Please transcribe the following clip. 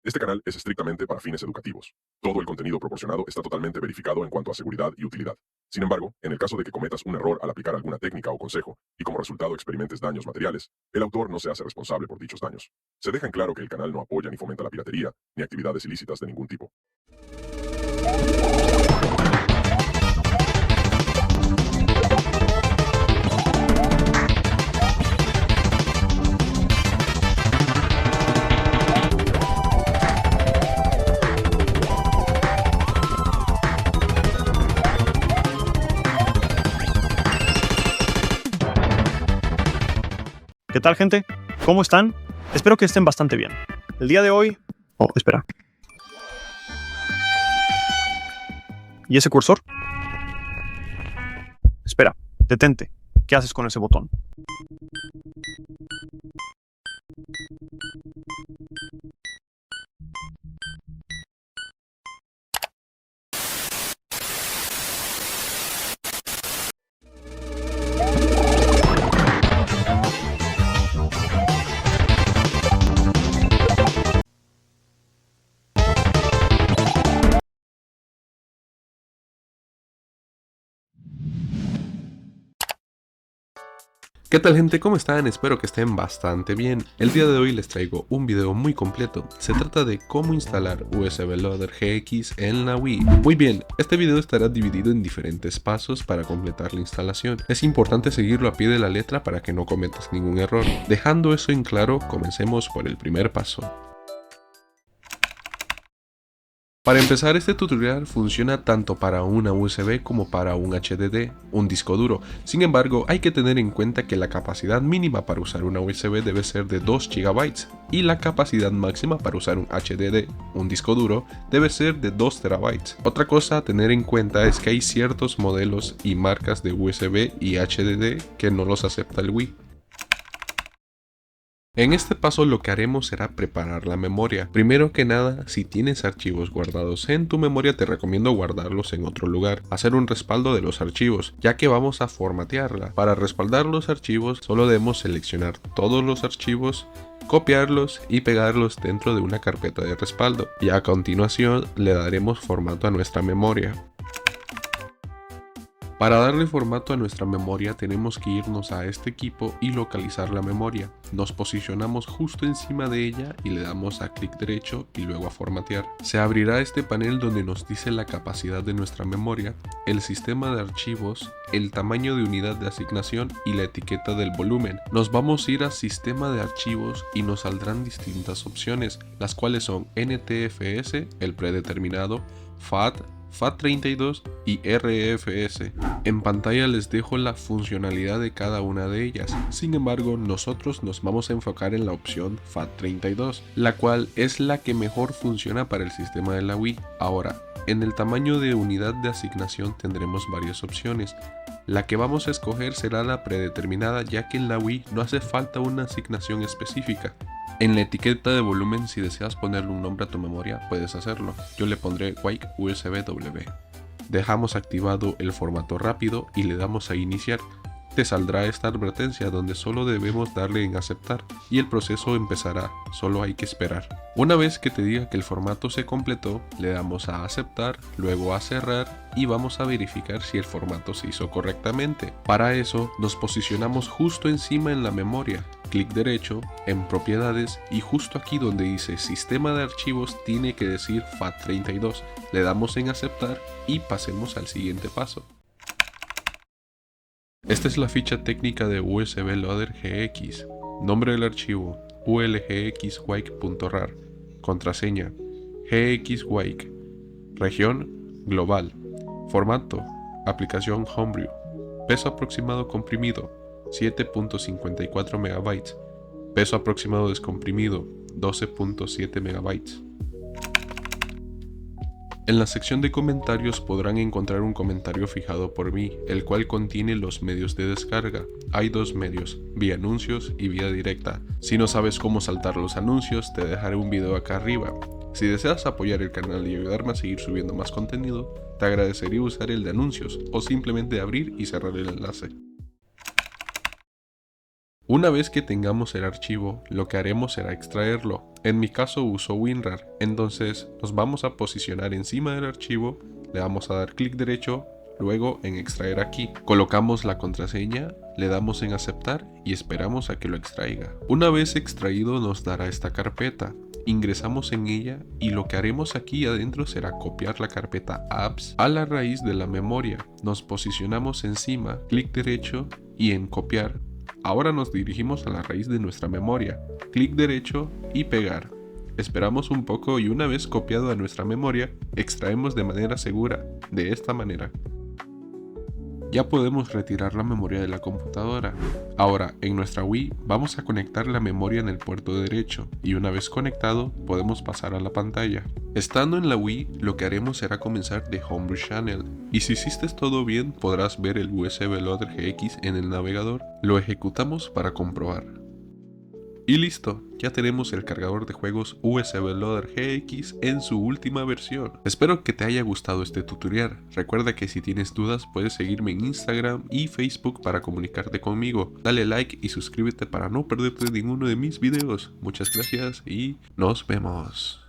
Este canal es estrictamente para fines educativos. Todo el contenido proporcionado está totalmente verificado en cuanto a seguridad y utilidad. Sin embargo, en el caso de que cometas un error al aplicar alguna técnica o consejo, y como resultado experimentes daños materiales, el autor no se hace responsable por dichos daños. Se deja en claro que el canal no apoya ni fomenta la piratería, ni actividades ilícitas de ningún tipo. ¿Qué tal, gente? ¿Cómo están? Espero que estén bastante bien. El día de hoy... Oh, espera. ¿Y ese cursor? Espera, detente. ¿Qué haces con ese botón? ¿Qué tal, gente? ¿Cómo están? Espero que estén bastante bien. El día de hoy les traigo un video muy completo. Se trata de cómo instalar USB Loader GX en la Wii. Muy bien, este video estará dividido en diferentes pasos para completar la instalación. Es importante seguirlo a pie de la letra para que no cometas ningún error. Dejando eso en claro, comencemos por el primer paso. Para empezar, este tutorial funciona tanto para una USB como para un HDD, un disco duro. Sin embargo, hay que tener en cuenta que la capacidad mínima para usar una USB debe ser de 2 GB y la capacidad máxima para usar un HDD, un disco duro, debe ser de 2 TB. Otra cosa a tener en cuenta es que hay ciertos modelos y marcas de USB y HDD que no los acepta el Wii. En este paso lo que haremos será preparar la memoria. Primero que nada, si tienes archivos guardados en tu memoria, te recomiendo guardarlos en otro lugar. Hacer un respaldo de los archivos, ya que vamos a formatearla. Para respaldar los archivos, solo debemos seleccionar todos los archivos, copiarlos y pegarlos dentro de una carpeta de respaldo. Y a continuación le daremos formato a nuestra memoria. Para darle formato a nuestra memoria tenemos que irnos a este equipo y localizar la memoria. Nos posicionamos justo encima de ella y le damos a clic derecho y luego a formatear. Se abrirá este panel donde nos dice la capacidad de nuestra memoria, el sistema de archivos, el tamaño de unidad de asignación y la etiqueta del volumen. Nos vamos a ir a sistema de archivos y nos saldrán distintas opciones, las cuales son NTFS, el predeterminado, FAT, FAT32 y RFS. En pantalla les dejo la funcionalidad de cada una de ellas. Sin embargo, nosotros nos vamos a enfocar en la opción FAT32, la cual es la que mejor funciona para el sistema de la Wii. Ahora, en el tamaño de unidad de asignación tendremos varias opciones. La que vamos a escoger será la predeterminada, ya que en la Wii no hace falta una asignación específica. En la etiqueta de volumen, si deseas ponerle un nombre a tu memoria, puedes hacerlo. Yo le pondré Wake USB W. Dejamos activado el formato rápido y le damos a iniciar. Te saldrá esta advertencia donde solo debemos darle en aceptar y el proceso empezará, solo hay que esperar. Una vez que te diga que el formato se completó, le damos a aceptar, luego a cerrar y vamos a verificar si el formato se hizo correctamente. Para eso nos posicionamos justo encima en la memoria, clic derecho en propiedades y justo aquí donde dice sistema de archivos tiene que decir FAT32. Le damos en aceptar y pasemos al siguiente paso. Esta es la ficha técnica de USB Loader GX. Nombre del archivo ulgxwake.rar. Contraseña gxwake. Región global. Formato aplicación Homebrew. Peso aproximado comprimido 7.54 MB. Peso aproximado descomprimido 12.7 MB. En la sección de comentarios podrán encontrar un comentario fijado por mí, el cual contiene los medios de descarga. Hay dos medios, vía anuncios y vía directa. Si no sabes cómo saltar los anuncios, te dejaré un video acá arriba. Si deseas apoyar el canal y ayudarme a seguir subiendo más contenido, te agradecería usar el de anuncios o simplemente abrir y cerrar el enlace. Una vez que tengamos el archivo, lo que haremos será extraerlo. En mi caso uso WinRAR, entonces nos vamos a posicionar encima del archivo, le vamos a dar clic derecho, luego en extraer aquí. Colocamos la contraseña, le damos en aceptar y esperamos a que lo extraiga. Una vez extraído nos dará esta carpeta. Ingresamos en ella y lo que haremos aquí adentro será copiar la carpeta apps a la raíz de la memoria. Nos posicionamos encima, clic derecho y en copiar. Ahora nos dirigimos a la raíz de nuestra memoria, clic derecho y pegar. Esperamos un poco y una vez copiado a nuestra memoria, extraemos de manera segura, de esta manera. Ya podemos retirar la memoria de la computadora. Ahora, en nuestra Wii vamos a conectar la memoria en el puerto derecho y una vez conectado podemos pasar a la pantalla. Estando en la Wii, lo que haremos será comenzar de Homebrew Channel y si hiciste todo bien podrás ver el USB Loader GX en el navegador. Lo ejecutamos para comprobar. Y listo, ya tenemos el cargador de juegos USB Loader GX en su última versión. Espero que te haya gustado este tutorial. Recuerda que si tienes dudas puedes seguirme en Instagram y Facebook para comunicarte conmigo. Dale like y suscríbete para no perderte ninguno de mis videos. Muchas gracias y nos vemos.